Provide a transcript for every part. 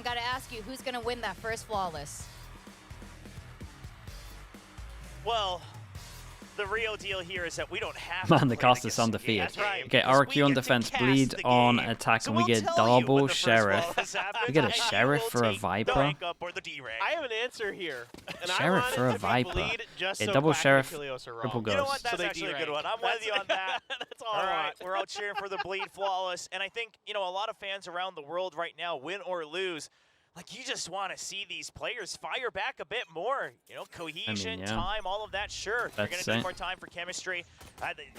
gotta ask you, who's gonna win that first flawless? Well, the real deal here is that we don't have Man, to the play casters on defeat. That's right. Okay, RRQ on defense, Bleed on attack, and we get double Sheriff. We get a Sheriff for a Viper. I have an answer here. And Sheriff I for a to Viper. Bleed just Yeah, so double Quack Sheriff, and Achilleos are wrong. triple You know what? Ghost. That's So actually a D-rank. good one. I'm with you on that. That's all All right. right, we're all cheering for the Bleed Flawless. And I think, you know, a lot of fans around the world right now, win or lose, like, you just want to see these players fire back a bit more. You know, cohesion, yeah. time, all of that, sure. You're going to need more time for chemistry.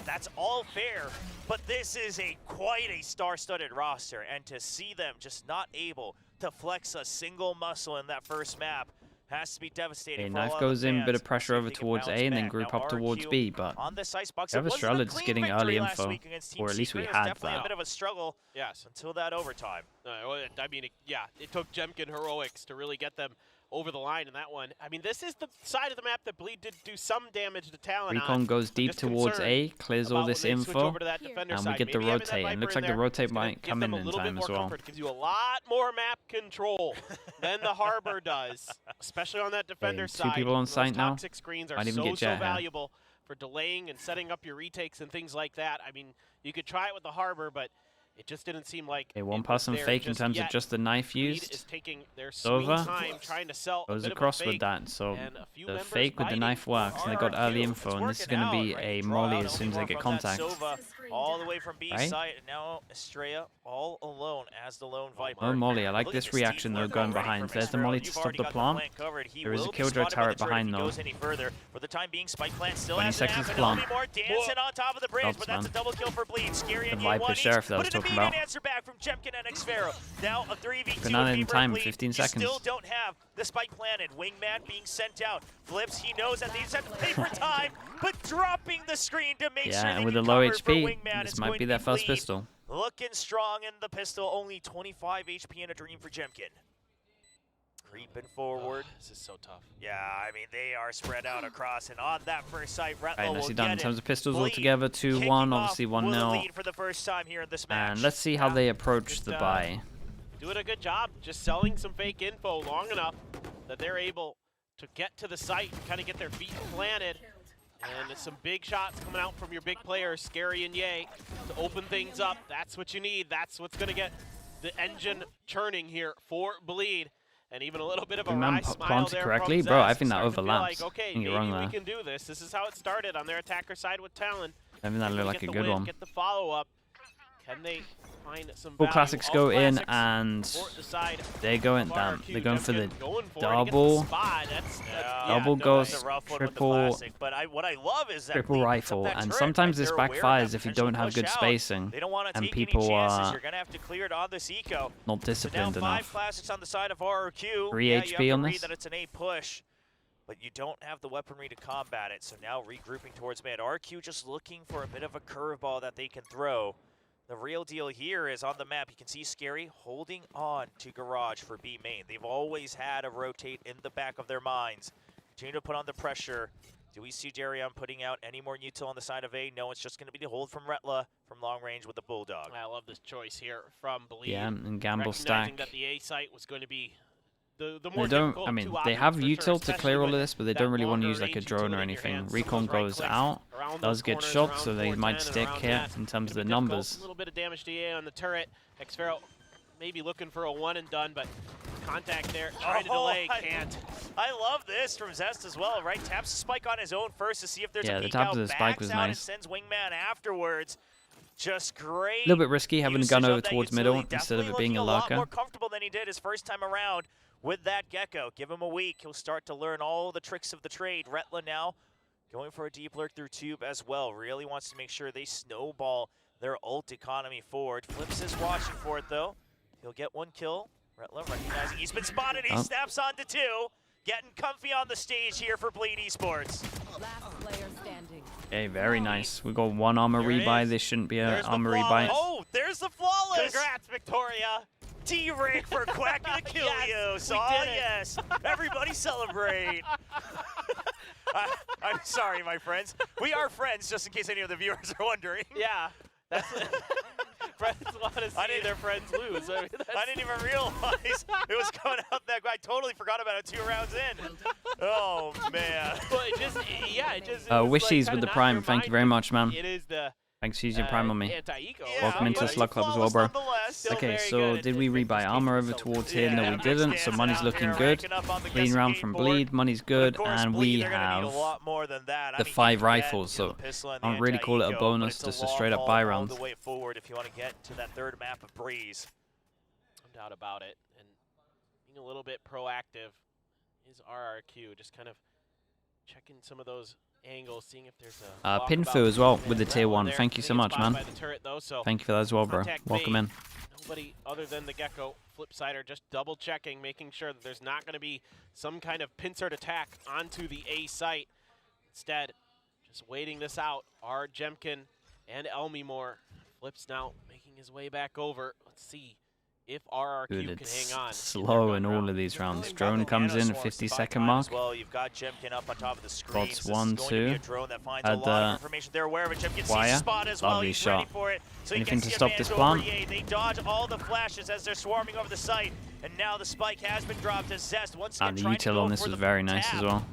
That's all fair. But this is quite a star-studded roster. And to see them just not able to flex a single muscle in that first map has to be devastating. Okay, for a Knife lot goes of in, fans. bit of pressure Let's see over if they can towards A bounce and then back. group Now up towards RRQ B, but on this Icebox, Travis it wasn't a Strellard's clean getting victory early last info, week against Team or at least we Secret. It was had definitely that. a bit of a struggle Yes. until that overtime. I mean, yeah, it took Jemkin heroics to really get them over the line in that one. I mean, this is the side of the map that Bleed did do some damage to Talon Recon on. goes deep Just towards concerned A, clears all about this when they switch info, over to that defender and we side. get the Maybe having that rotate. And Viper looks in like the there rotate is gonna might give come them in a little time bit more as well. comfort. It gives you a lot more map control than the Harbor does, especially on that defender two side. people on Those site now. toxic screens are Might even so get Jet here. valuable for delaying and setting up your retakes and things like that. I mean, you could try it with the Harbor, but it just didn't seem like Okay, one it was person there fake in just terms yet. of just the knife Bleed used. is taking their sweet Over. time trying to sell a Goes bit across of a with fake, that, so and a few the members fake with the biting knife works, and they got early info, and this is going to be a molly as soon as they get contact. All the way from B Right? side, and now Estrella all alone as the lone Viper. Oh, molly, I like Look at this deep reaction though, work going already behind. from There's the Estrella. molly to You've stop already the got plant. covered. He There is a will be Killjoy spotted by turret the turret behind if he though. goes any further. For the time being, Spike Plant still 20 hasn't seconds happened. plant. Only more dancing on top of the bridge, Helps, but that's man. a double kill for Bleed. Scary The and Viper Ye1 Sheriff that I was but an talking immediate about. answer back from Jemkin and Xfero. Now a 3v2 Banana in in time, Bleed. 15 You seconds. still don't have the Spike planted. Wingman being sent out. Flips, he knows that they just have to pay for time, but dropping the screen to make sure Yeah, they and with can a low cover for HP, Wingman. this It's might going be to their first Bleed. pistol. Looking strong in the pistol, only 25 HP and a dream for Jemkin. Creeping forward. This is so tough. Yeah, I mean, they are spread out across, and on that first site, Retlo Right, will nicely get done. In it. terms of pistols Bleed altogether, 2-1, kicking off obviously with a 1-0. lead for the first time here in this match. And let's see how they approach the buy. Doing a good job just selling some fake info long enough that they're able to get to the site and kind of get their feet planted. And some big shots coming out from your big players, Scary and Ye, to open things up. That's what you need. That's what's going to get the engine churning here for Bleed. And even a little bit of a wry smile planted there correctly? from Bro, I Zest, think that starting to feel overlaps. Like, okay, I think you're maybe wrong we there. can do this. This is how it started on their attacker side with Talon. I think that looked like a good one. Get the follow-up. Can they find some Full value? classics All go in, classics and support the side they're going of down. RRQ. They're going for the Jemkin going for it. He gets the double, spot. That's double no, ghost, That's a rough one with the triple, classic, but what I love is that triple Bleed puts up rifle, that and turret, sometimes right? this They're aware of backfires that if you potential don't have push good out. spacing, They don't want to and take any people chances. are You're going to have to clear it on this eco. not disciplined so now 5 enough. classics on the side of RRQ. 3 yeah, you HP have to on read this? that it's an A push, but you don't have the weaponry to combat it. So now regrouping towards mid. RRQ just looking for a bit of a curveball that they can throw. The real deal here is on the map, you can see Scary holding on to Garage for B main. They've always had a rotate in the back of their minds. Continue to put on the pressure. Do we see Darion putting out any more util on the side of A? No, it's just going to be the hold from Retla from long range with the Bulldog. I love this choice here from Bleed. Yeah, and gamble recognizing stack. that the A site was going to be the They more don't. difficult I mean, two they options have for sure, util to especially clear all of with this, but they that don't really want to longer use like a range drone utility or in your anything. hands. Recon Some of those right goes clicks out, around does those get corners, shot, around so they 410 might and stick around here that. in terms of the Gonna be difficult. numbers. A little bit of damage to EA on the turret. Xfero maybe looking for a one and done, but contact there, trying to delay, can't. I love this from Zest as well, right? Taps the spike on his own first to see if there's Yeah, a the peek tap out, of the spike backs was out nice. and sends Wingman afterwards. Just great. A little bit risky having a gun usage over of that towards utility. middle instead of Definitely it being a looking lot lurker. more comfortable than he did his first time around with that Gecko. Give him a week. He'll start to learn all the tricks of the trade. Retla now going for a deep lurk through tube as well. Really wants to make sure they snowball their ult economy forward. Flips is watching for it though. He'll get one kill. Retla recognizing he's been spotted. He snaps onto 2. Getting comfy on the stage here for Bleed Esports. Last player standing. Okay, very nice. We got one armor There it rebuy. is. This shouldn't be an There's the armor rebuy. flawless. Oh, there's the flawless. Congrats, Victoria. D-rank for Quack and Achilleos. Yes, we oh, did it. yes. Everybody celebrate. I'm sorry, my friends. We are friends, just in case any of the viewers are wondering. Yeah, that's Friends want to see their friends lose. I mean, I didn't even realize it was coming out that way. I totally forgot about it 2 rounds in. Oh, man. Well, it just, yeah, it just. Wishies with the Prime. Thank you very much, man. It is the. Thanks for using Prime on me. Anti-eco. Welcome into the Slug Club as well, bro. Okay, so did we rebuy armor over towards here? No, we didn't. So money's looking good. Clean round from bleed. Money's good, and we have the 5 rifles. So I don't really call it a bonus, just a straight up buy round. The way forward if you want to get to that 3rd map of Breeze. No doubt about it. And being a little bit proactive is RRQ. Just kind of checking some of those angles, seeing if there's a Pinfu as well with the tier 1. Thank you so much, man. Thank you for that as well, bro. Welcome in. Nobody other than the Gecko Flipsider, just double checking, making sure that there's not going to be some kind of pincert attack onto the A site. Instead, just waiting this out are Jemkin and Elmimore. Flips now making his way back over. Let's see if RRQ Dude, can hang on. Slow in all of these rounds. Drone comes in at 50-second mark. Well, you've got Jemkin up on top of the screen. Bots 1, 2. Had the wire. Lovely shot. Anything to stop this plant? They dodge all the flashes as they're swarming over the site. And now the spike has been dropped as Zest once again The util on this was very nice as well.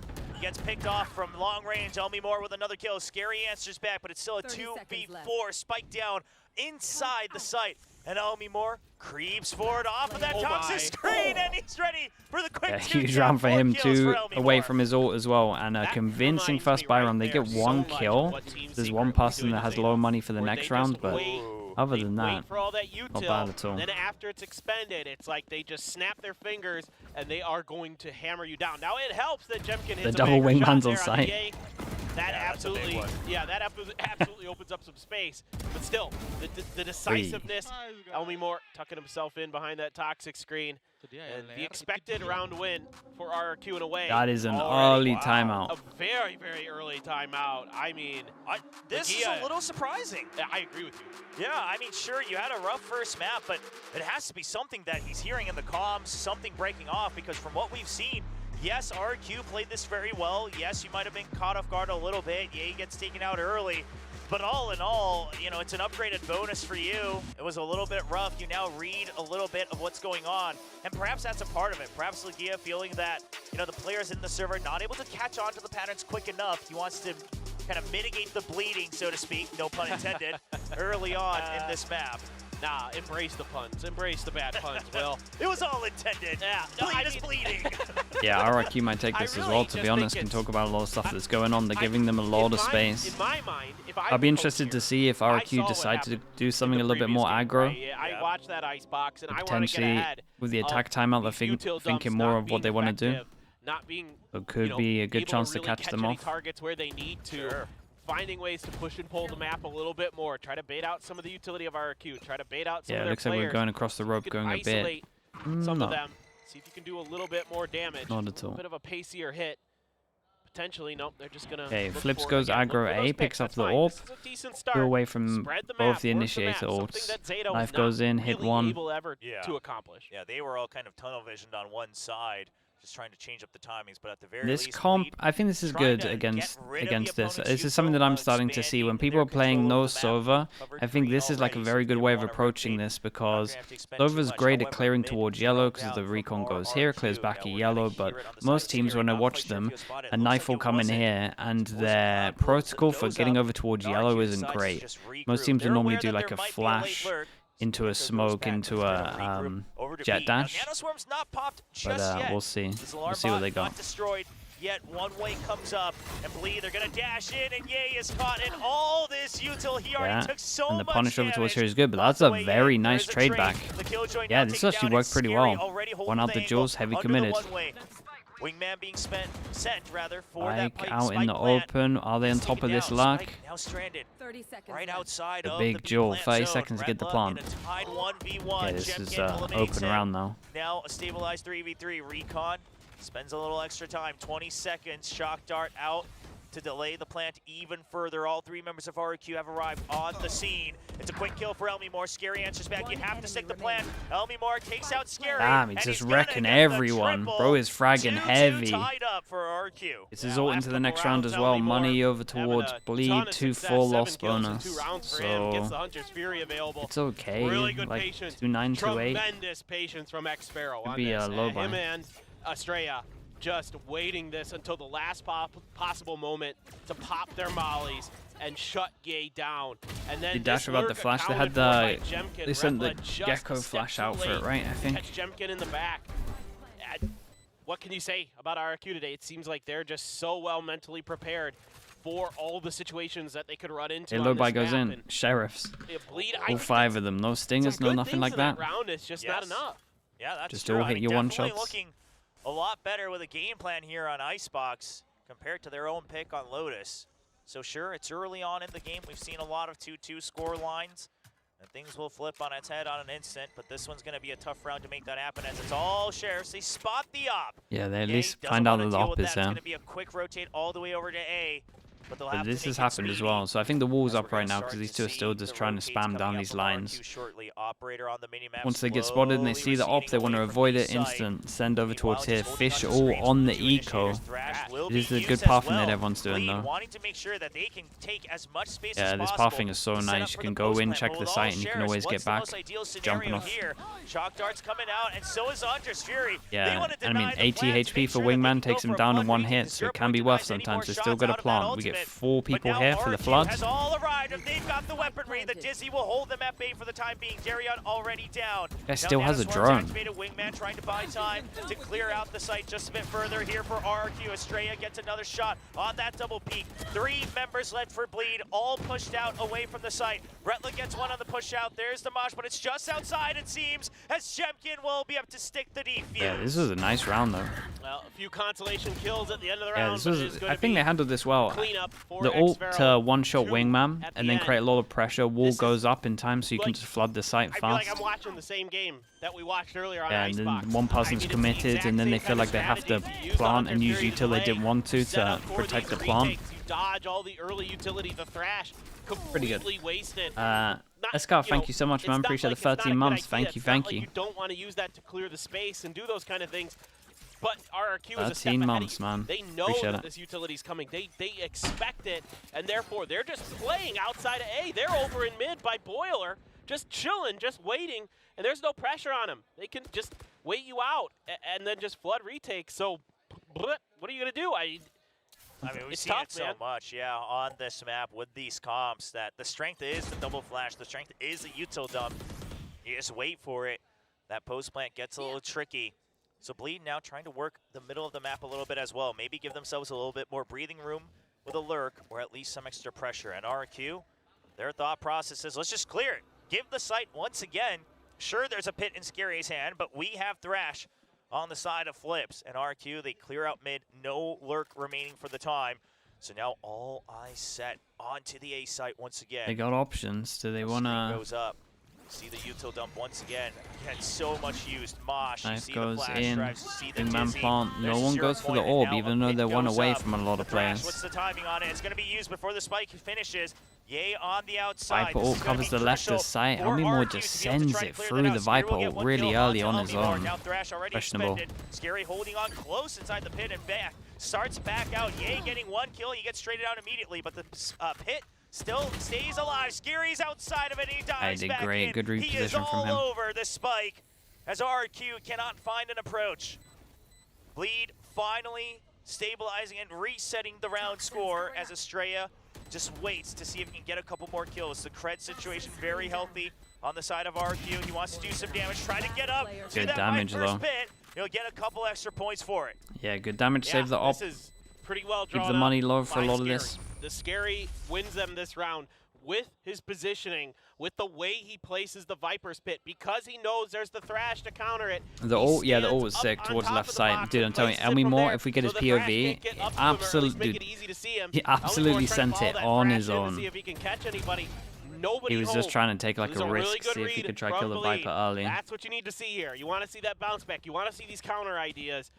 Gets picked off from long range. Elmimore with another kill. Scary answers back, but it's still a 2v4. Spike down inside the site. And Elmimore creeps forward off of that toxic screen, and he's ready for the quick huge round for him, 2 away from his ult as well, and a convincing first buy round. They get 1 kill. There's 1 person that has low money for the next round, but other than that, not bad at all. Then after it's expended, it's like they just snap their fingers, and they are going to hammer you down. Now it helps that Jemkin hits the double wingman's on site. That absolutely, that absolutely opens up some space. But still, the decisiveness. Elmimore tucking himself in behind that toxic screen. And the expected round win for RRQ in a way. That is an early timeout. A very, very early timeout. I mean, this is a little surprising. I agree with you. Yeah, I mean, sure, you had a rough first map, but it has to be something that he's hearing in the comms, something breaking off, because from what we've seen, yes, RRQ played this very well. Yes, you might have been caught off guard a little bit. Yeah, he gets taken out early. But all in all, you know, it's an upgraded bonus for you. It was a little bit rough. You now read a little bit of what's going on. And perhaps that's a part of it. Perhaps Legia feeling that, you know, the players in the server not able to catch on to the patterns quick enough. He wants to kind of mitigate the bleeding, so to speak, no pun intended, early on in this map. Nah, embrace the puns. Embrace the bad puns, Will. It was all intended. Yeah, bleed is bleeding. Yeah, RRQ might take this as well, to be honest. Can talk about a lot of stuff that's going on. They're giving them a lot of space. In my mind, I'll be interested to see if RRQ decide to do something a little bit more aggro. I watched that Icebox, and I want to get potentially, ahead with the attack timeout, they're thinking more of what they want to do. Not being, it could be a good chance to catch them off. Targets where they need to. Finding ways to push and pull the map a little bit more. Try to bait out some of the utility of RRQ. Try to bait out some of their looks like we're going across the rope, going a bit. Some of them. See if you can do a little bit more damage. Not at all. A bit of a pacier hit. Potentially, nope, they're just going to. Okay, Flips goes aggro A, picks up the orb. Go away from both the initiator ults. Knife goes in, hit 1. To accomplish. Yeah, they were all kind of tunnel visioned on one side. Just trying to change up the timings, but at the very least, least, comp, I think this is good against this. This is something that I'm starting to see when people are playing no Sova. I think this is like a very good way of approaching this, because Sova's great at clearing towards yellow because the recon goes here, clears back at yellow, but most teams, when I watch them, a knife will come in here and their protocol for getting over towards yellow isn't great. Most teams will normally do like a flash into a smoke, into a jet dash, but we'll see. We'll see what they got. Yet one way comes up, and Bleed, they're gonna dash in, and Ye is caught in all this util. He already took so much and the punish over damage. towards here is good, but that's a very nice trade back. Yeah, this actually worked pretty well. One out the jewels, heavy committed. Wingman being sent for that Pike out in the open. Are they on top of this luck? Now stranded right outside the of big jewel. 30 seconds to get the plant. Okay, this is open round now. Now a stabilized 3v3. Recon spends a little extra time. 20 seconds. Shock dart out. to delay the plant even further. All 3 members of RRQ have arrived on the scene. It's a quick kill for Elmimore. Scary answers back. You have to stick the plant. Elmimore takes out Scary. Damn, he's just wrecking everyone. Bro is fragging heavy. Tied up for RRQ. It's his ult into the next round as well. Money over towards Bleed, 2-4 loss bonus. So it's okay. Really good like patience. 2-9, 2-8. Tremendous patience from X-Sparrow on Could be a this. low buy. Him and Estrella just waiting this until the last possible moment to pop their mollies and shut Gay down. And then They dash about the flash. They had they sent the Gecko flash out for it, right? I think. Catch Jemkin in the back. And what can you say about RRQ today? It seems like they're just so well mentally prepared for all the situations that they could run into. Hey, low buy goes in. Sheriffs. All 5 of them. No stingers, no nothing like that. Round, it's just not enough. Yeah, that's just true. all hit your one definitely shots. Looking a lot better with a game plan here on Icebox compared to their own pick on Lotus. So sure, it's early on in the game. We've seen a lot of 2-2 score lines, and things will flip on its head on an instant, but this one's going to be a tough round to make that happen as it's all Sheriffs. They spot the op. Yeah, they at least find out that the op is there. It's going to be a quick rotate all the way over to A. But this has happened as well, so I think the wall's up right now because these two are still just trying to spam down these lines. Once they get spotted and they see the op, they want to avoid it instant. Send over towards here. Fish all on the eco. This is a good pathing that everyone's doing though. Yeah, this pathing is so nice. You can go in, check the site, and you can always get back. Jumping off. Yeah, and I mean 80 HP for Wingman takes him down in 1 hit, so it can be worth sometimes. They still got a plant. We get 4 people here for the floods. Has all arrived. If they've got the weaponry, the Dizzy will hold them at bay for the time being. Darion already down. Guy still has a drone. Wingman trying to buy time to clear out the site just a bit further here for RRQ. Estrella gets another shot on that double peek. 3 members left for Bleed, all pushed out away from the site. Bretla gets one on the push out. There's the mosh, but it's just outside, it seems, as Jemkin will be able to stick the defuse. Yeah, this was a nice round though. Well, a few consolation kills at the end of the Yeah, round. this was. I think they handled this well. The The ult to one-shot Wingman and then create a lot of pressure. Wall goes up in time so you can just flood the site fast. I feel like I'm watching the same game that we watched earlier on Yeah, and Icebox. then one person's committed and then they feel like they have to plant and use util they didn't want to protect the plant. You dodge all the early utility, the thrash, Pretty good. wasted. Escar, thank you so much, man. Appreciate the 13 months. Thank you, thank you. You don't want to use that to clear the space and do those kind of things. But RRQ is a step 13 ahead months, of you. man. They know Appreciate that it. this utility's coming. They expect it, and therefore they're just playing outside of A. They're over in mid by Boiler, just chilling, just waiting, and there's no pressure on them. They can just wait you out and then just flood retake. So, what are you gonna do? I mean, we've seen it so much, yeah, on this map with these comps that the strength is the double flash, the strength is the util dump. You just wait for it. That post plant gets a little tricky. So Bleed now trying to work the middle of the map a little bit as well. Maybe give themselves a little bit more breathing room with a lurk or at least some extra pressure. And RRQ, their thought process is, let's just clear it. Give the site once again. Sure, there's a pit in Scary's hand, but we have Thrash on the side of Flips. And RRQ, they clear out mid. No lurk remaining for the time. So now all eyes set onto the A site once again. They got options. Do they want to... goes up. See the util dump once again. Again, so much used. Mosh, you Knife see the goes flash in. drives, you see the Wingman Dizzy. plant. No There's one 0 goes for the point, and orb, now even a though pit they're one goes away up. from a lot The of Thrash, players. what's the timing on it? It's going to be used before the spike finishes. Yay on the outside. Viper ult covers the left of site. Elmimore just sends it through the Viper ult really early on his own. Questionable. Scary holding on close inside the pit and back. Starts back out. Yay getting 1 kill. He gets traded out immediately, but the pit still stays alive. Scary's outside of it. He dives did back great. in. Good He is reposition from him. all over the spike as RRQ cannot find an approach. Bleed finally stabilizing and resetting the round score as Estrella just waits to see if he can get a couple more kills. The cred situation very healthy on the side of RRQ. He wants to do some damage, try to get up to Good that damage, first though. pit. He'll get a couple extra points for it. Yeah, good damage. Save the op. This is pretty well Keep drawn the money up low for a by lot of Scary. this. The Scary wins them this round with his positioning, with the way he places the Viper's pit, because he knows there's the Thrash to counter it. The ult, yeah, the ult was sick towards the left side. Dude, I'm telling you, Elmimore, if we get his POV, he absolutely sent it on his own. He was just trying to take like a risk, see if he could try kill the Viper early. That's what you need to see here. You want to see that bounce back. You want to see these counter ideas.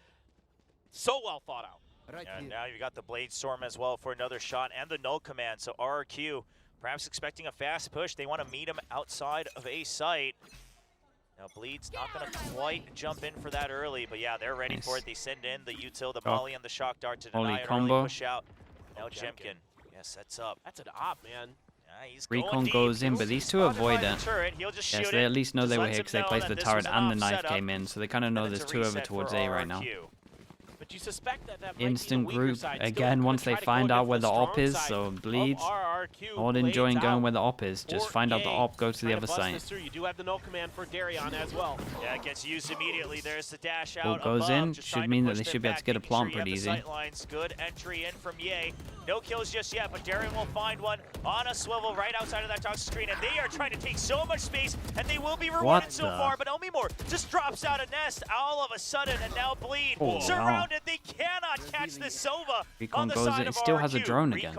So well thought out. And now you got the Blade Storm as well for another shot and the null command. So RRQ perhaps expecting a fast push. They want to meet him outside of a site. Now Bleed's not going to quite jump in for that early, but yeah, they're ready for it. They send in the util, the Molly, and the Shock Dart to deny an early push out. Now Jemkin, sets up. That's an op, man. Yeah, he's Recon goes in, but these two avoid it. Yes, they at least know they were here because they placed the turret and the knife came in, so they kind of know there's two over towards A right now. But you suspect that Instant group again once they find out where the op is, so Bleeds not enjoying going where the op is. Just find out the op, go to the other side. You do have the null command for Darion as well. Yeah, it gets used immediately. There's the dash out. Goes in, should mean that they should be able to get a plant pretty easy. Good entry in from Ye. No kills just yet, but Darion will find one on a swivel right outside of that toxic screen, and they are trying to take so much space, and they will be rewarded so far. But Elmimore just drops out a nest all of a sudden, and now Bleed surrounded. They cannot catch this Sova. Recon goes in. It still has a drone again.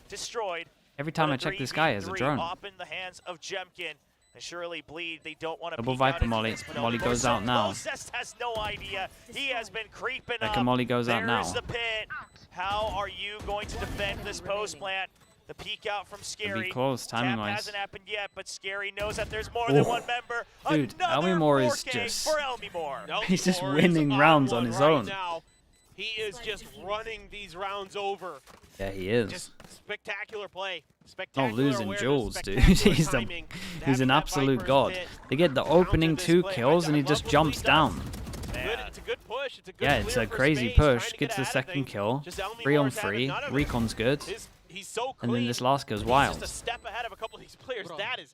Destroyed. Every time I check this guy has a drone. Up in the hands of Jemkin. And surely Bleed, they don't want to double Viper Molly. Molly goes out now. Zest has no idea. He has been creeping up. Second Molly goes out now. There's the pit. How are you going to defend this post plant? The peek out from Scary. Be close, timing-wise. Hasn't happened yet, but Scary knows that there's more than one member. Dude, Elmimore is just... for Elmimore. He's just winning rounds on his own. Now. He is just running these rounds over. Yeah, he is. Just spectacular play. Spectacular not losing jewels, dude. He's an absolute god. They get the opening 2 kills and he just jumps down. It's a good push. It's a good it's a crazy push. Gets the second kill. 3 on 3. Recon's good. He's so clean. And then this last goes wild. Just a step ahead of a couple of these players. That is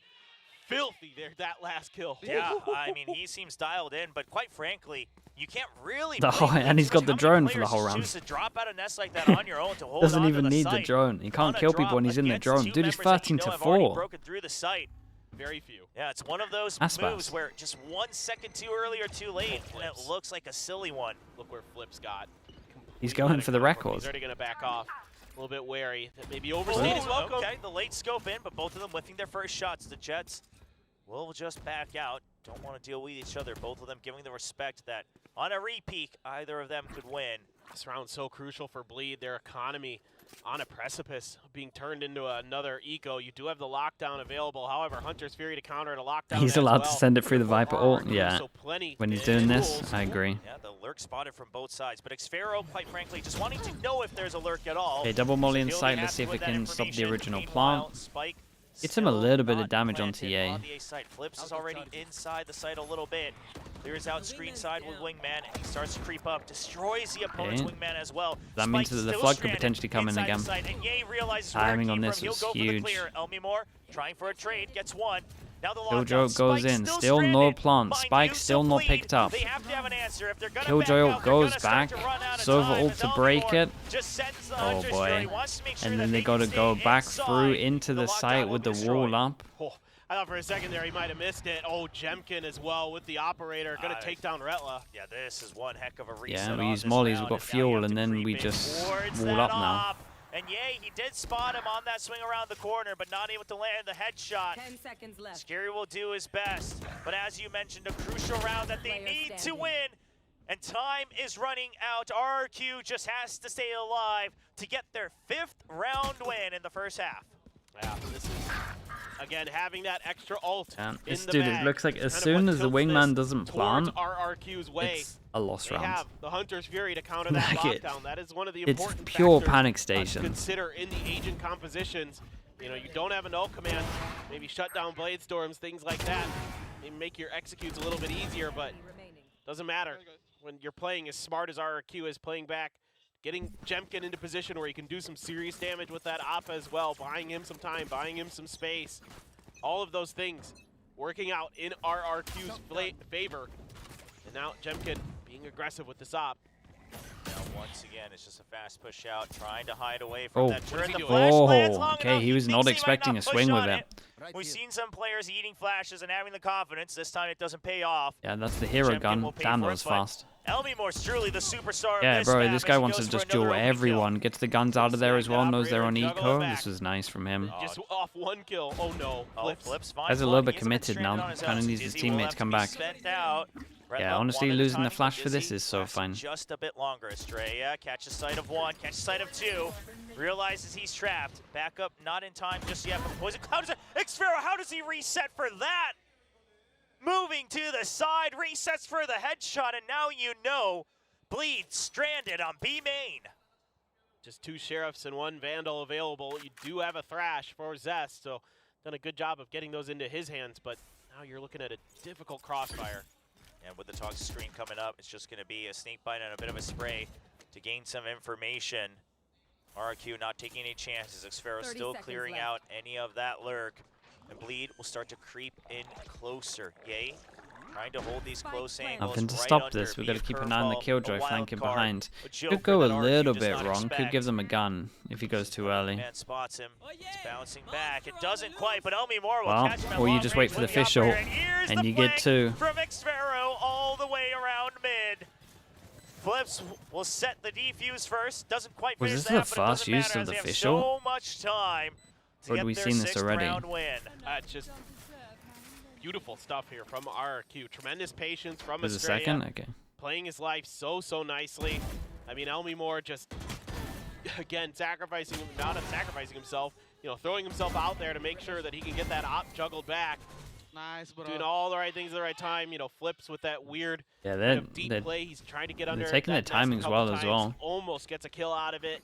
filthy there, that last kill. Yeah, I mean, he seems dialed in, but quite frankly, you can't really. And he's got the drone for the whole round. To drop out a nest like that on your own to hold Doesn't even need the drone. He can't kill people when he's in the drone. Dude, he's 13-4. Broken through the site. Very few. Yeah, it's one of those moves where just 1 second too early or too late, and it looks like a silly one. Look where Flip's got. He's going for the record. He's already going to back off. A little bit wary. That maybe overstayed his welcome. Okay, the late scope in, but both of them whiffing their first shots. The Jets will just back out. Don't want to deal with each other. Both of them giving the respect that on a re-peak, either of them could win. This round's so crucial for Bleed. Their economy on a precipice of being turned into another eco. You do have the lockdown available. However, Hunter's Fury to counter at a lockdown. He's allowed to send it through the Viper ult. Yeah. So when he's doing this, I agree. Yeah, the lurk spotted from both sides. But Xfero, quite frankly, just wanting to know if there's a lurk at all. Okay, double Molly in sight. Let's see if it can stop the original plant. Spike Gets him a little bit of damage on TA. On the A side. Flips is already inside the site a little bit. Clears out screen side with Wingman, and he starts to creep up. Destroys the opponent's Wingman as well. That means that the flood could potentially come in again. Timing on this is huge. Elmimore trying for a trade, gets one. Now the Killjoy goes in, still no plant. Spike still not picked up. Killjoy goes back. Sova ult to break it. Oh boy. And then they gotta go back through into the site with the wall up. I thought for a second there he might have missed it. Oh, Jemkin as well with the operator. Gonna take down Retla. Yeah, this is one heck of a reset. Yeah, we use mollies, we've got fuel, and then we just wall up now. And yay, he did spot him on that swing around the corner, but not able to land the headshot. 10 seconds left. Scary will do his best. But as you mentioned, a crucial round that they need to win. And time is running out. RRQ just has to stay alive to get their 5th round win in the first half. Yeah, this is, again, having that extra ult in the dude, bag. it looks like as soon as the Wingman doesn't plant, RRQ's way. It's a lost round. They have the Hunter's Fury to counter that lockdown. That is one of the important It's pure factors panic station. to consider in the agent compositions. You know, you don't have a null command, maybe shut down Blade Storms, things like that. Maybe make your executes a little bit easier, but doesn't matter. When you're playing as smart as RRQ is playing back, getting Jemkin into position where he can do some serious damage with that op as well, buying him some time, buying him some space. All of those things working out in RRQ's favor. And now Jemkin being aggressive with this op. Now once again, it's just a fast push out, trying to hide away from that turret. Okay, he was not expecting a swing with it. We've seen some players eating flashes and having the confidence. This time it doesn't pay off. Yeah, that's the hero gun. Damn, that was fast. Elmimore's truly the superstar. Yeah, bro, this guy wants to just duel everyone. Gets the guns out of there as well, knows they're on eco. This was nice from him. Just off one kill. Oh no. Flips. Guy's a little bit committed now. Kind of needs his teammates to come back. Yeah, honestly, losing the flash for this is so fine. Just a bit longer. Estrella catches sight of one, catches sight of two, realizes he's trapped. Back up, not in time just yet. But Poison Cloud, Xfero, how does he reset for that? Moving to the side, resets for the headshot, and now you know Bleed stranded on B main. Just 2 Sheriffs and 1 Vandal available. You do have a Thrash for Zest, so done a good job of getting those into his hands, but now you're looking at a difficult crossfire. And with the toxic screen coming up, it's just going to be a snake bite and a bit of a spray to gain some information. RRQ not taking any chances. Xfero still clearing out any of that lurk. And Bleed will start to creep in closer. Yay. Trying to hold these close angles. Nothing to right stop under. this. We've got to keep an Curveball, eye on the a Killjoy wild flanking card. behind. A joke Could go a that RRQ little does bit not wrong. Could expect. give them a gun if he goes too early. Man spots him. It's bouncing back. It doesn't quite, but Elmi Moore will Well, catch him at or you long just wait range for with the fish ult, here's and the you get flank two. from Xfero all the way around mid. Flips will set the defuse first. Doesn't quite Was finish this that, the but it fast doesn't use matter of as the they have fish so ult? much time to Or get had we their seen this 6th already? round win. Just beautiful stuff here from RRQ. Tremendous patience from Was it Estrella. second? Okay. Playing his life so nicely. I mean, Elmi Moore just, again, not sacrificing himself, you know, throwing himself out there to make sure that he can get that op juggled back. Nice, but Doing all the right things at the right time, you know, flips with that weird Yeah, kind of deep play. He's trying to get under taking that their nest a timings couple well as times, well. Almost gets a kill out of it.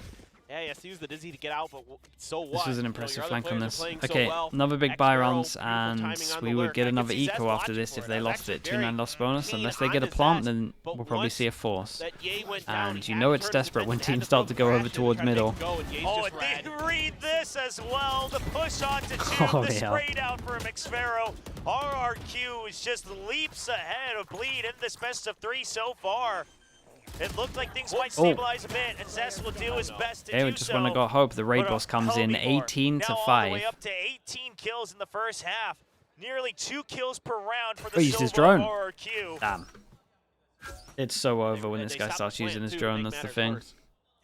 Yeah, he has to use the Dizzy to get out, but so what? This was an You know, impressive your other flank on players are this. playing so Okay, well. another big buy Xfero, rounds, beautiful and timing on we the would lurk. get I can another see Zest eco after watching this for if it. they I was lost actually it. very 2-9 loss bonus. keen Unless they get a onto plant, Zest, then but we'll probably once see a force. that Ye went down, And he you had know to it's turn his desperate when attention, teams had start to to go throw over Thrash towards and try to middle. make him go, and Ye's Oh, just and red. they read this as well. The push on to two. Oh, The yeah. sprayed out from Xfero. RRQ is just leaps ahead of Bleed in this best of 3 so far. It looked like things might stabilize a bit, and Zest will do his best to Hey, do we just so. want to go hope. The raid But boss comes in Elmi Moore 18 now to all 5. the way up to 18 kills in the first half. Nearly 2 kills per round for Oh, the he used his solo drone. RRQ. Damn. It's so over when And this they guy stopped starts the using plant, his too, drone. make That's the matters thing. worse.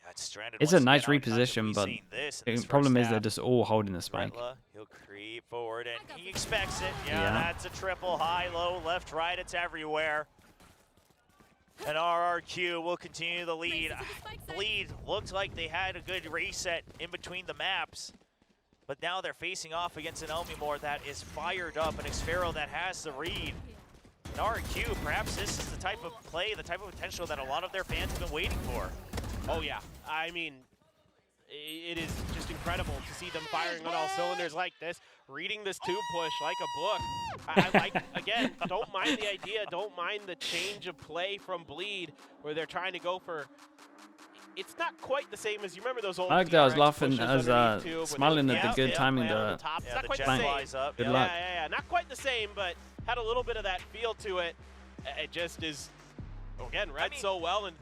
Yeah, it's stranded It's once a nice again. How many times have reposition, we but seen this in the this problem first is they're half? just all holding the spike. Bretla, he'll creep forward, and he expects it. Yeah, Yeah. that's a triple, high, low, left, right, it's everywhere. And RRQ will continue the lead. Bleed looked like they had a good reset in between the maps, but now they're facing off against an Elmi Moore that is fired up, and Xfero that has the read. And RRQ, perhaps this is the type of play, the type of potential that a lot of their fans have been waiting for. Oh yeah, I mean, it is just incredible to see them firing on all cylinders like this, reading this tube push like a book. I like, again, don't mind the idea, don't mind the change of play from Bleed, where they're trying to go for, it's not quite the same as, you remember those old I like that I was TRX laughing pushes as underneath tube, where smiling they at would the good yeah, timing. land on The the top. It's Yeah, not the quite jet the same. flies up. Good yeah. luck. Yeah, not quite the same, but had a little bit of that feel to it. It just is, again, read so well, and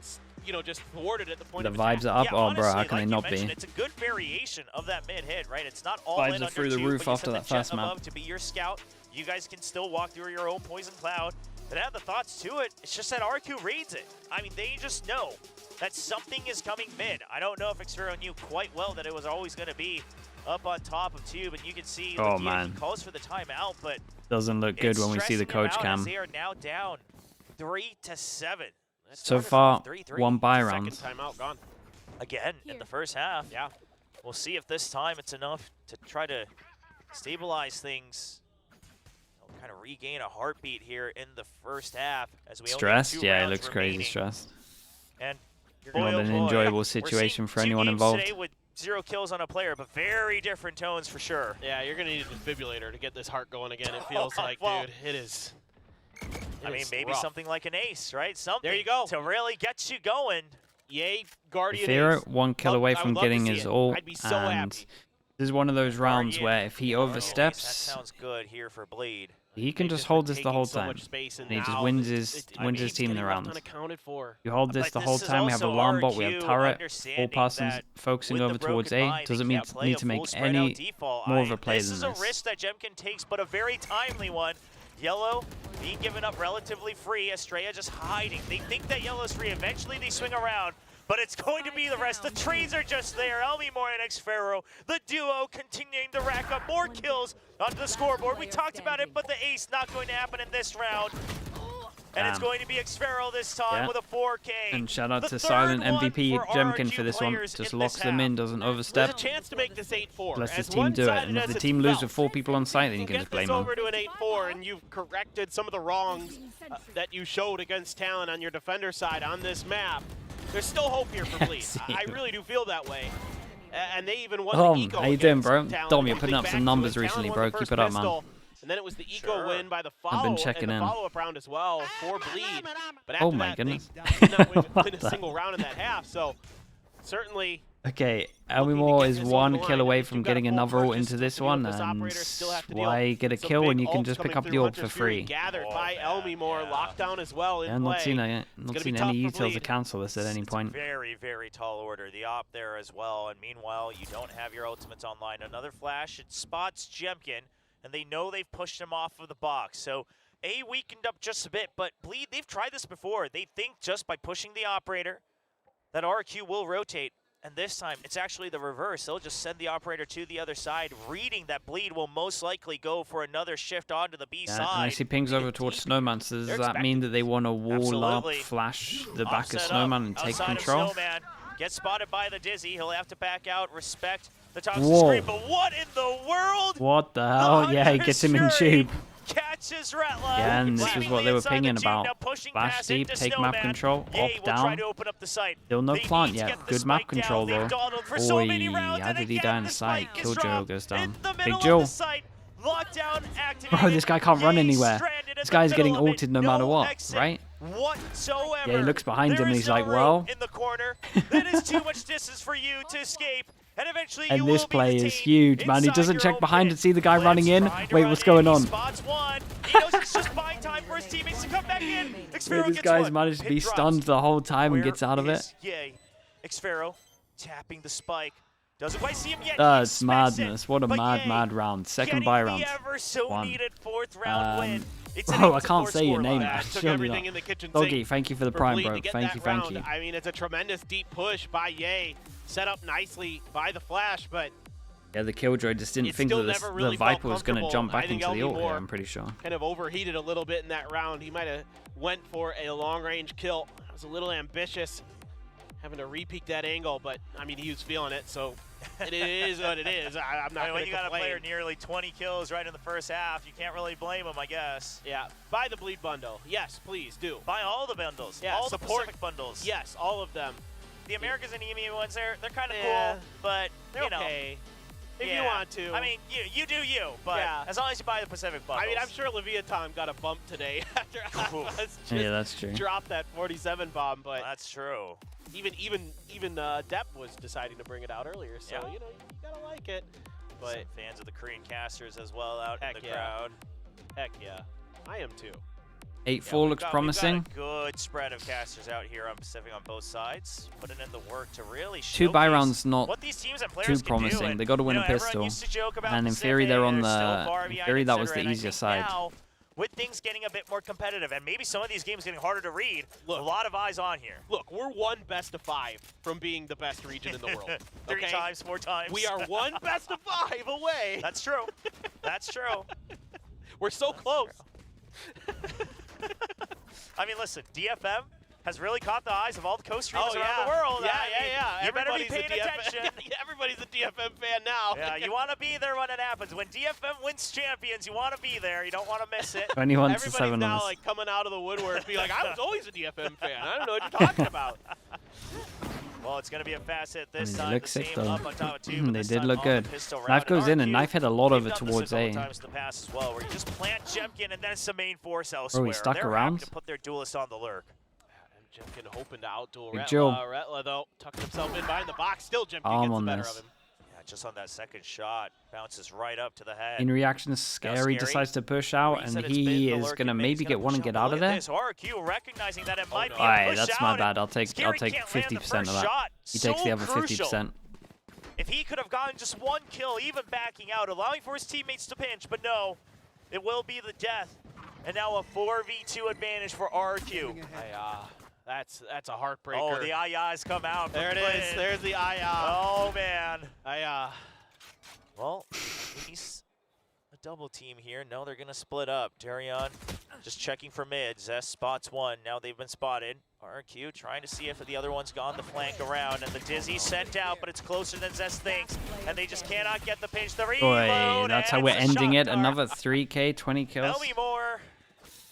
you know, just thwarted at the point the of vibes attack. are up. Yeah, Oh, bro, how honestly, can like they you not mentioned, be? It's a good variation of that mid hit, right? It's not all Vibes in are under through the two, roof but you after set that the jet first map. above to be your scout. You guys can still walk through your own poison cloud. But have the thoughts to it. It's just that RQ reads it. I mean, they just know that something is coming mid. I don't know if Xfero knew quite well that it was always going to be up on top of tube, and you can see Oh, he man. calls for the timeout, but Doesn't look good it's when we see the stressing him coach out cam. as they are now down 3-7. That So started far, from 3-3. 1 buy Second round. timeout gone. Again, in the first half. Yeah. We'll see if this time it's enough to try to stabilize things. They'll kind of regain a heartbeat here in the first half as we Stressed? only have 2 Yeah, it rounds looks crazy remaining. stressed. And Not boy, an oh boy, enjoyable we're situation seeing for 2 anyone games involved. today with 0 kills on a player, but very different tones for sure. Yeah, you're going to need a defibrillator to get this heart going again, it feels like, Well, dude. It is. I mean, is maybe rough. something like an ace, right? Something There you go. to really get you going. Yay, Guardian Fira Ace. 1 kill Love- away I would from love to getting see his it. ult, I'd be so and happy. this is one of those rounds Guardian. where if he That oversteps, sounds good here for Bleed. he can They just were hold this the taking whole so time. much space, And he just now wins it's- his I mean, his it's team the getting left round. unaccounted for. You hold this But the this whole is time. We have a also long bot. We have RRQ turret. All understanding persons that focusing with over the towards broken A. bind, Doesn't they need can't play a to make full spread any out default. more of a play This than is a this. risk that Jemkin takes, but a very timely one. Yellow being given up relatively free. Estrella just hiding. They think that Yellow's free. Eventually they swing around, but it's going to be the rest. The trees are just there. Elmi Moore and Xfero, the duo continuing to rack up more kills onto the scoreboard. We talked about it, but the ace not going to happen in this round. And it's going to be Xfero this time with a 4K. And shout out to Silent MVP Jemkin for this one. Just locks them in, doesn't overstep. There's a chance to make this 8-4. Lets the team do it. And if the team lose with 4 people on site, then you can just blame them. Over to an 8-4, and you've corrected some of the wrongs that you showed against Talon on your defender side on this map. There's still hope here for Bleed. I really do feel that way. And they even won the Eco. How you doing, bro? Dom, you're putting up some numbers recently, bro. Keep it up, man. And then it was the Eco win by the follow-up. I've been checking in. Follow-up round as well for Bleed. But after oh my that, goodness. they did not win a single round in that half. So certainly. Okay, Elmimore is 1 kill away from getting another ult into this one, and why get a kill when you can just pick up the orb for free? Gathered by Elmimore, lockdown as well in play. Not seen any utils to cancel this at any point. Very, very tall order. The op there as well, and meanwhile, you don't have your ultimates online. Another flash, it spots Jemkin, and they know they've pushed him off of the box. So, A weakened up just a bit, but Bleed, they've tried this before. They think just by pushing the operator that RRQ will rotate. And this time, it's actually the reverse. They'll just send the operator to the other side, reading that Bleed will most likely go for another shift onto the B side. And I see pings over towards Snowman, so does that mean that they want to wall up, flash the back of Snowman and take control? Snowman gets spotted by the Dizzy. He'll have to back out, respect the top of the screen. But what in the world? What the hell? Yeah, he gets him in tube. Catches Retla. Yeah, and this is what they were pinging about. Flash deep, take map control, off down. Still no plant yet. Good map control though. Oi, how did he die in sight? Killjoy goes down. Big Joe. Bro, this guy can't run anywhere. This guy's getting ulted no matter what, right? Yeah, he looks behind him and he's like, well. In the corner. That is too much distance for you to escape. And eventually and this play is huge, man. He doesn't check behind and see the guy running in. Wait, what's going on? He knows it's just buying time for his teammates to come back in. This guy's managed to be stunned the whole time and gets out of it. Yay. Xfero tapping the spike. Doesn't quite see him yet. That's madness. What a mad round. Second buy round. Bro, I can't say your name. Doggy, thank you for the prime, bro. Thank you. I mean, it's a tremendous deep push by Ye. Set up nicely by the flash, but yeah, the Killjoy just didn't think that the Viper was going to jump back into the ult here, I'm pretty sure. Kind of overheated a little bit in that round. He might have went for a long-range kill. It was a little ambitious, having to re-peek that angle, but I mean, he was feeling it, so it is what it is. I'm not going to when you got a player nearly 20 kills right in the first half, you can't really blame him, I guess. Yeah, buy the Bleed bundle. Yes, please do. Buy all the bundles. Yeah, all support the Pacific bundles. Yes, all of them. The Americas and EMEA ones, they're kind of cool, but you know, okay. If you want to. I mean, you do you, but as long as you buy the Pacific bundles. I mean, I'm sure Leviathan got a bump today after yeah, that's true. Dropped that 47 bomb, but that's true. Even Depp was deciding to bring it out earlier, so you know, you gotta like it. But some fans of the Korean casters as well out in the crowd. Heck yeah, I am too. 8-4 looks promising. We've got a good spread of casters out here on Pacific on both sides, putting in the work to really Two buy rounds not what these teams and players too promising. They got to win a pistol, and in theory they're on the. In theory that was the easier side. Now, with things getting a bit more competitive, and maybe some of these games getting harder to read, look, a lot of eyes on here. Look, we're one best of 5 from being the best region in the world. Okay? 3 times, 4 times. We are one best of 5 away. That's true. That's true. We're so close. I mean, listen, DFM has really caught the eyes of all the co-streamers around the world. Yeah. You better be paying attention. Everybody's a DFM fan now. Yeah, you want to be there when it happens. When DFM wins champions, you want to be there. You don't want to miss it. 21 to 7 Everybody's now like coming out of the woodwork, be like, I was always a DFM fan. I don't know what you're talking about. Well, it's going to be a fast hit this time. They look sick though. They did look good. Knife goes in and Knife hit a lot of it towards A. Times the pass as well, where you just plant Jemkin and then it's the main force elsewhere. Oh, he stuck around. To put their duelist on the lurk. And Jemkin hoping to outduel Big Retla. Retla though tucking himself in behind the box. Still Jemkin gets the better of him. Yeah, just on that second shot, bounces right up to the head. In reaction, Scary decides to push out, and he is gonna maybe get one and get out of there. RRQ recognizing that it might be a push that's my bad. I'll take 50% of that. He takes the other 50%. If he could have gotten just one kill, even backing out, allowing for his teammates to pinch, but no, it will be the death. And now a 4v2 advantage for RRQ. That's a heartbreaker. Oh, the ayahs come out. There it is. There's the ayah. Oh, man. Ayah. Well, at least a double team here. No, they're going to split up. Darion just checking for mid. Zest spots one. Now they've been spotted. RRQ trying to see if the other one's gone the flank around. And the Dizzy sent out, but it's closer than Zest thinks. And they just cannot get the pinch. The reload. Boy, that's how we're ending it. Another 3K, 20 kills. Elmore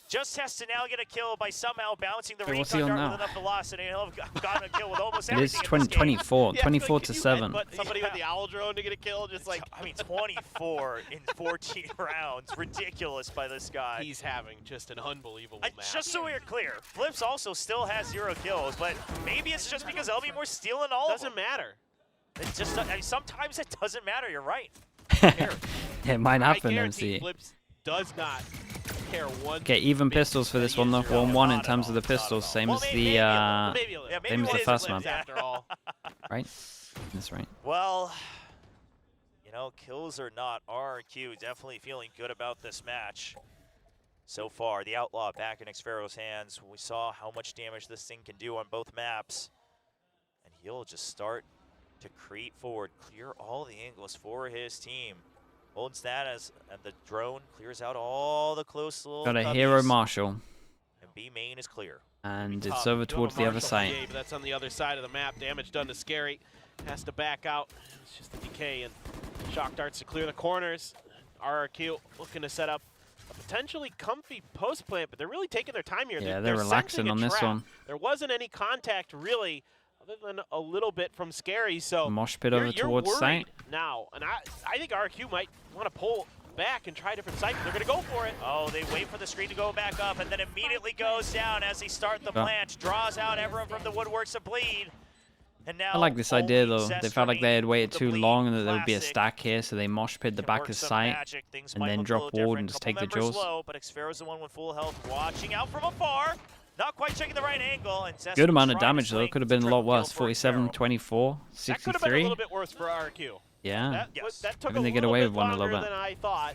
just has to now get a kill by somehow bouncing the Okay, what's recon he on dart now? with enough velocity. And he'll have gotten a kill with almost It is everything in this game. 24 Yeah, 24 like, to can you 7. headbutt somebody with the owl drone to get a kill, just like I mean, 24 in 14 rounds. Ridiculous by this guy. he's having just an unbelievable match. Just so we're clear, Flips also still has 0 kills, but maybe it's just because Elmore's stealing all of them. Doesn't matter. It just, I mean, sometimes it doesn't matter. You're right. It might I happen, guarantee MC. Flips does not care one. Okay, even bit pistols for that this he one is though. zero. 1-1 in Not at terms of the all, not at pistols, all. same Well, as maybe the a little, maybe a little. Yeah, maybe same as it the is first Flips map. after all. right. That's right. Well, you know, kills or not, RRQ definitely feeling good about this match so far. The Outlaw back in Xfero's hands. We saw how much damage this thing can do on both maps. And he'll just start to creep forward, clear all the angles for his team. Holds that as and the drone clears out all the close little Got a cubbies. hero Marshall, And B main is clear. and Top, it's over you have a towards the other Marshall side. PA, but that's on the other side of the map. Damage done to Scary. Has to back out. It's just the decay and shock darts to clear the corners. RRQ looking to set up a potentially comfy post plant, but they're really taking their time here. Yeah, they're relaxing sensing a on this trap. one. There wasn't any contact really, other than a little bit from Scary. So Mosh pit you're over towards worried site. now, and I think RRQ might want to pull back and try a different site. They're going to go for it. Oh, they wait for the screen to go back up and then immediately goes down as they start the Yeah. plant. Draws out everyone from the woodworks to bleed. And now I like this idea only though. Zest They felt like they had remains waited with the too bleed long and that there would be a classic. stack here, so they mosh pit the Can back work of some site. magic. Things and might then look a drop little ward different. and just Couple take the members jaws. Low, but Xfero's the one with full health, watching out from afar. Not quite checking the right angle. And Zest Good amount of trying to damage though. swing Could have been a triple lot worse. kill for 47, Xfero. 24, That could have been a 63. little bit worse for RRQ. Yeah. That, Yes. that took Maybe a they get little away bit with one a longer little bit. than I thought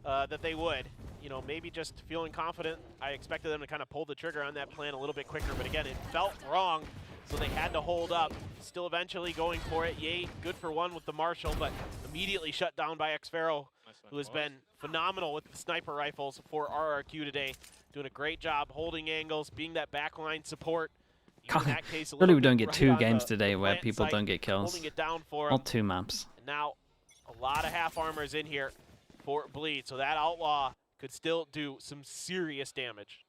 that they would. You know, maybe just feeling confident. I expected them to kind of pull the trigger on that plan a little bit quicker, but again, it felt wrong, so they had to hold up. Still eventually going for it. Yay, good for one with the Marshall, but immediately shut down by Xfero, who has been phenomenal with the sniper rifles for RRQ today. Doing a great job holding angles, being that backline support. Even in that case, a Really, little we don't bit get right 2 on games the today where plant people site, don't get kills. holding it down for All them. 2 maps. And now a lot of half armors in here for Bleed, so that Outlaw could still do some serious damage.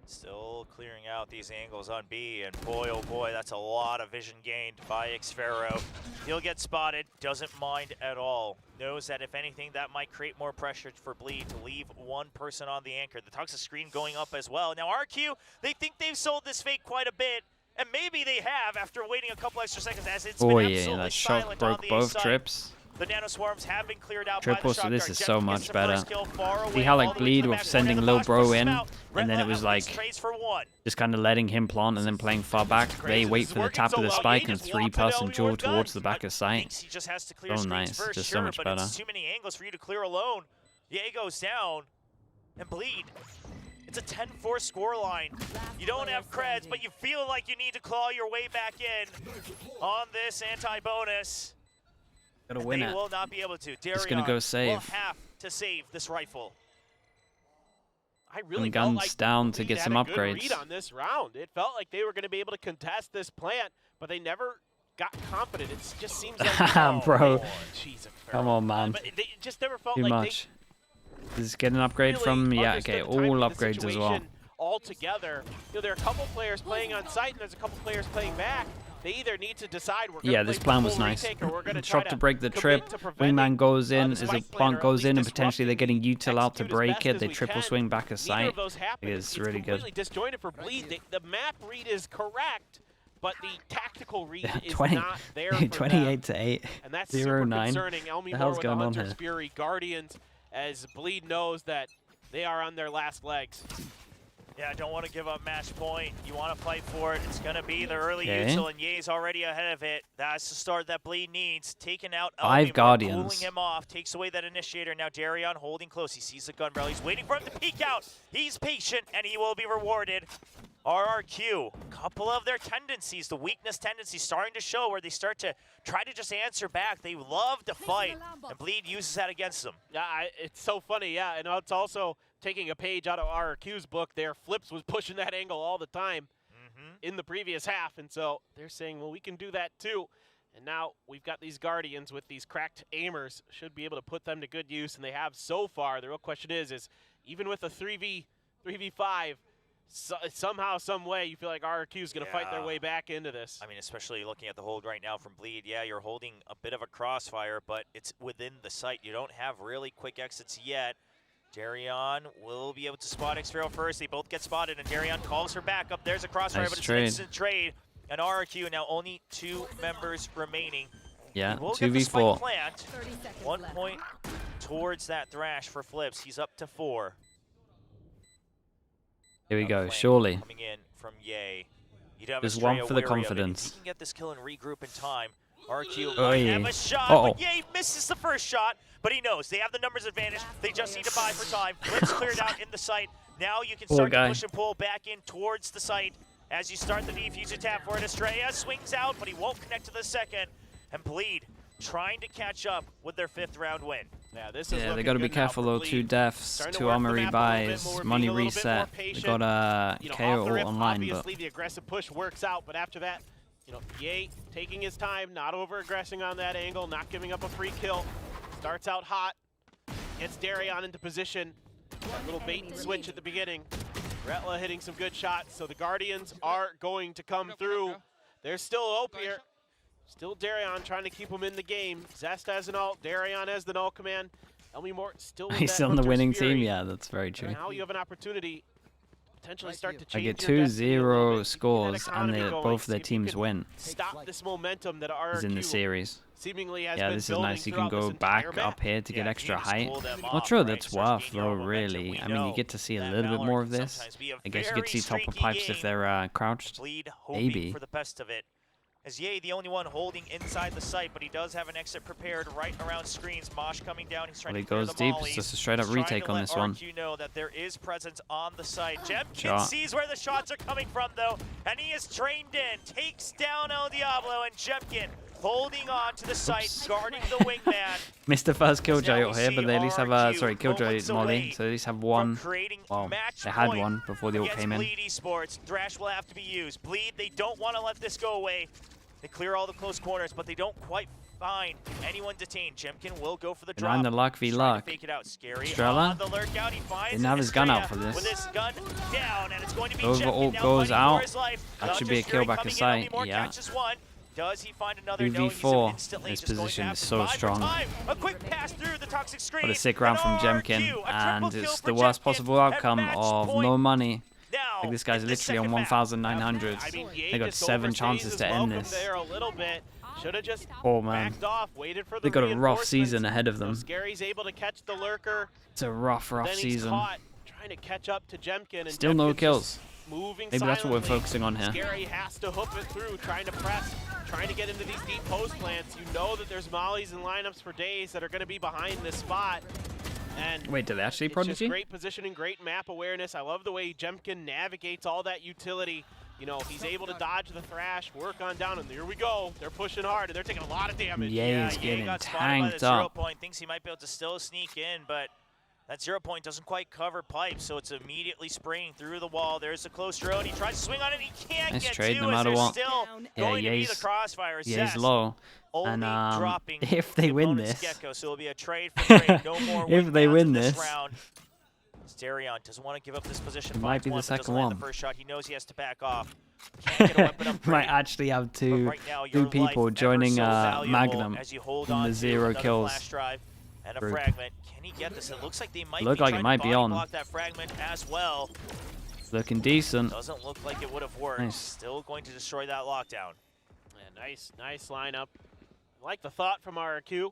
Still clearing out these angles on B, and boy, oh boy, that's a lot of vision gained by Xfero. He'll get spotted, doesn't mind at all. Knows that if anything, that might create more pressure for Bleed to leave one person on the anchor. The toxic screen going up as well. Now RQ, they think they've sold this fake quite a bit, and maybe they have after waiting a couple extra seconds as it's Oh been yeah, absolutely that shot silent on broke the both side. trips. The nano swarms have been cleared out Triple, by the so shock this dart. is Jet so gets much the better. first kill far See away, how all like the way to Bleed the was back sending corner. Lil The Bro Bosch in, pushes him out. and then it was like Trades for one. just kind of letting him plant and then playing far back. They wait for the tap of the spike and 3-person duel towards the back of sight. Thinks he just has to clear So screens nice, first, just so sure, much but better. it's too many angles for you to clear alone. Ye goes down, and Bleed. It's a 10-4 scoreline. You don't have creds, but you feel like you need to claw your way back in on this anti-bonus. Gotta And win they it. will not be able to. Just gonna go Will save. have to save this rifle. I really And felt guns like down to Bleed get had some a good upgrades. read on this round. It felt like they were going to be able to contest this plant, but they never got confident. It just seems like Bro. Jeez, Come on, man. But they just never felt Too like much. Does this get an upgrade really from? Yeah, understood okay, the all timing of the upgrades as well. situation altogether. You know, there are a couple players playing on site, and there's a couple players playing back. They either need to decide we're Yeah, gonna this play plan for was full nice. retake, or we're gonna Shot try to break the commit trip. to preventing, Wingman goes in the as a spike plant plan, or goes at in, least and potentially they're getting util out to execute as break best it. as They we triple can. swing back of Neither sight. of those happen. It's It's really good. completely disjointed for Bleed. The map read is correct, but the tactical read Yeah, is 20 not there for 28 them. to 8. And that's 0-9. super concerning. The Elmore hell's with going the on Hunter's here? Fury Guardians, as Bleed knows that they are on their last legs. Yeah, don't want to give up match point. You want to fight for it. It's going to be the early Okay. util, and Ye's already ahead of it. That's the start that Bleed needs. Taking out 5 Elmore, Guardians. cooling him off, takes away that initiator. Now Darion holding close. He sees the gun barrel. He's waiting for him to peek out. He's patient, and he will be rewarded. RRQ, a couple of their tendencies, the weakness tendencies starting to show where they start to try to just answer back. They love to fight, and Bleed uses that against them. Yeah, it's so funny, yeah, and it's also taking a page out of RRQ's book there. Flips was pushing that angle all the time in the previous half, and so they're saying, well, we can do that too. And now we've got these Guardians with these cracked aimers, should be able to put them to good use, and they have so far. The real question is even with a 3v5, somehow, some way, you feel like RRQ is going to fight their way back into this. I mean, especially looking at the hold right now from Bleed. Yeah, you're holding a bit of a crossfire, but it's within the site. You don't have really quick exits yet. Darion will be able to spot Xfero first. They both get spotted, and Darion calls her back up. There's a crossfire, Nice but it's trade. an instant trade. And RRQ now only 2 members remaining. Yeah, We'll get the 2v4. spike plant. 30 seconds 1 left. point towards that Thrash for Flips. He's up to 4. Here we Now go, flank surely. coming in from Ye. You'd have Just Estrella one for the wary of it. If confidence. he can get this kill and regroup in time, RQ Oh, might yeah. have a shot, Uh-oh. but Ye misses the first shot, but he knows they have the numbers advantage. They just need to buy for time. Flips cleared out in the site. Now you can Poor start guy. to push and pull back in towards the site as you start the defuser tap for it. Estrella swings out, but he won't connect to the second. And Bleed trying to catch up with their 5th round win. Yeah, this is Yeah, they looking got to be good now careful for though. Bleed. 2 deaths, Starting to 2 work the armory map a little bit buys, more, money being a little bit more reset. They patient. got a You know, KO off the rip, online, but obviously the aggressive push works out, but after that, you know, Ye taking his time, not over-aggressing on that angle, not giving up a free kill. Starts out hot, gets Darion into position. That little bait and switch at the beginning. Retla hitting some good shots, so the Guardians are going to come through. There's still hope here. Still Darion trying to keep him in the game. Zest has an ult, Darion has the null command. Elmi Mort still with he's that on the Hunter's winning Fury. team. Yeah, that's very true. Now you have an opportunity to potentially start to I change get your 2-0 destiny a little bit. scores, Keep that and economy going, both see their if you teams can win. Stop this momentum that Is in the RRQ series. seemingly has Yeah, been this is building nice. You can throughout go this entire back map. up here to get Yeah, extra you just height. cool them Not off, sure right? that's Starts worth gaining though, your momentum. really. We I mean, you know get to see a that little bit Valorant more of can this. sometimes be a I guess you very could see top of streaky pipes game. if they're crouched. Bleed hoping Maybe. for the best of it. As Ye, the only one holding inside the site, but he does have an exit prepared right around screens. Mosh coming down. He's trying Well, he to clear goes the deep. mollies. It's just a straight up He's trying retake to on let this one. RQ know that there is presence on the site. Jemkin Shot. sees where the shots are coming from, though, and he is trained in. Takes down El Diablo, and Jemkin holding on to the site, guarding the wingman. Missed the first Now killjoy we out here, see but they at least have RRQ sorry, killjoy moments molly, away so at least have from one. creating Well, match they had point one before the ult against came in. Bleed Esports. Thrash will have to be used. Bleed, they don't want to let this go away. They clear all the close corners, but they don't quite find anyone detained. Jemkin will go for the drop. Behind the luck v He's trying to luck. fake it out. Scary Estrella on the lurk out. He finds didn't have his gun out for Estrella this. with his gun down, and it's going to be Over Jemkin ult now goes fighting out. for his life. That should be a Hunter's kill Fury back coming of in. sight. Elmore Yeah. catches one. Does he find another? No, he's 2v4. instantly This just going to position have is to so buy for strong. time. A quick pass through the toxic screen. What a sick round from and Jemkin, RRQ, a and triple kill it's for the worst Jemkin possible at outcome match of point. no money. Now, Like this guy's in the literally on second map. 1,900. I mean, Ye They got just 7 overstays chances his to end welcome this. there a little bit. Should have just Oh man, backed off, waited for the they got a rough reinforcements. season ahead of So them. Scary's able to catch the lurker. It's a rough Then he's season. caught trying to catch up to Jemkin, and Still no Jemkin's kills. just moving Maybe that's what we're silently. focusing on here. Scary has to hook it through, trying to press, trying to get into these deep post plants. You know that there's mollies and lineups for days that are going to be behind this spot. And Wait, did they actually it's Prodigy? just great positioning, great map awareness. I love the way Jemkin navigates all that utility. You know, he's able to dodge the Thrash, work on down, and here we go. They're pushing hard, and they're taking a lot of damage. Yeah, he's Ye getting got spotted by the tanked 0 up. point. Thinks he might be able to still sneak in, but that 0 point doesn't quite cover pipe, so it's immediately spraying through the wall. There's a close throw, and he tries to swing on it. He can't Nice get trade, to no as matter there's what. still Yeah, going to be the Ye's- crossfire. Yeah, he's Zest low. only And dropping if they the win opponent's this, Gecko, so it'll be a trade for trade. No more if they wingmans win in this, round. Darion doesn't want to give up this position. It might Finds be the one, but doesn't second land one. The first shot, he knows he has to back off. Can't get a weapon upgrade. might actually have But two right now, two your people life ever joining so valuable Magnum as you hold in on the to 0 another kills flash drive and a group. fragment. Can he get this? It looks like they might Look be like it trying might to be body on. block that fragment as well. Looking decent. Doesn't look like it would have worked. Nice. Still going to destroy that lockdown. Yeah, nice lineup. I like the thought from RRQ.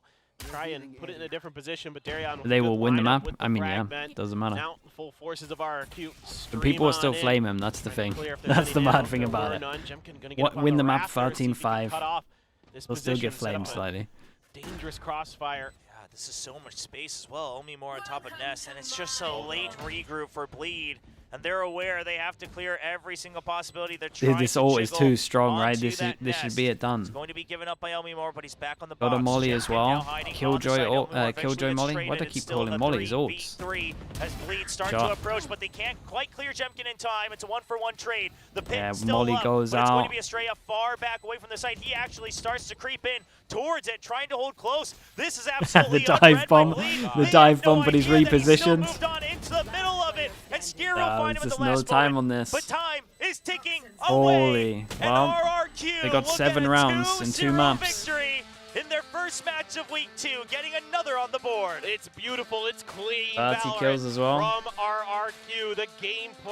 Try and put it in a different position, but Darion with a They good will win the lineup map. with I mean, yeah, fragment. doesn't matter. Now the full forces of RRQ. The stream people will on still in. flame him. That's the Trying to thing. clear if there's That's any the damage. mad thing There about were it. none. Jemkin gonna get What, up on win the map rafters, see if he can 13-5. cut off this They'll still position, get set up flamed a slightly. Dangerous crossfire. Yeah, this is so much space as well. Only more on top of Nest, and it's just a late regroup for Bleed and they're aware they have to clear every single possibility. They're Dude, trying this to ult is jiggle too strong, right? onto This that should be it done. It's going to be given up by Elmi Moore, but he's back on the Got box. a molly as Champion now well. hiding on the Killjoy side. ult, Elmi Moore Killjoy eventually molly. gets Why do I traded. keep It's still calling the mollies 3v3 as Bleed starts to Shot. approach, but they can't quite clear Jemkin in time. It's a 1-for-1 trade. The pick Yeah, still molly up, goes but it's going out. to be a stray up far back away from the site. He actually starts to creep in towards it, trying to hold close. This is absolutely The dive bomb, the dive bomb, but he's repositioned. Moved on into the middle of it, and Skier will find him at there's the no last time moment. on this. But time is ticking Holy, away. well, and RRQ they got will 7 get a rounds in 2 2-0 maps. victory in their first match of week 2, getting another on the board. It's beautiful. It's clean. 30 kills as well. From RRQ, the game plan.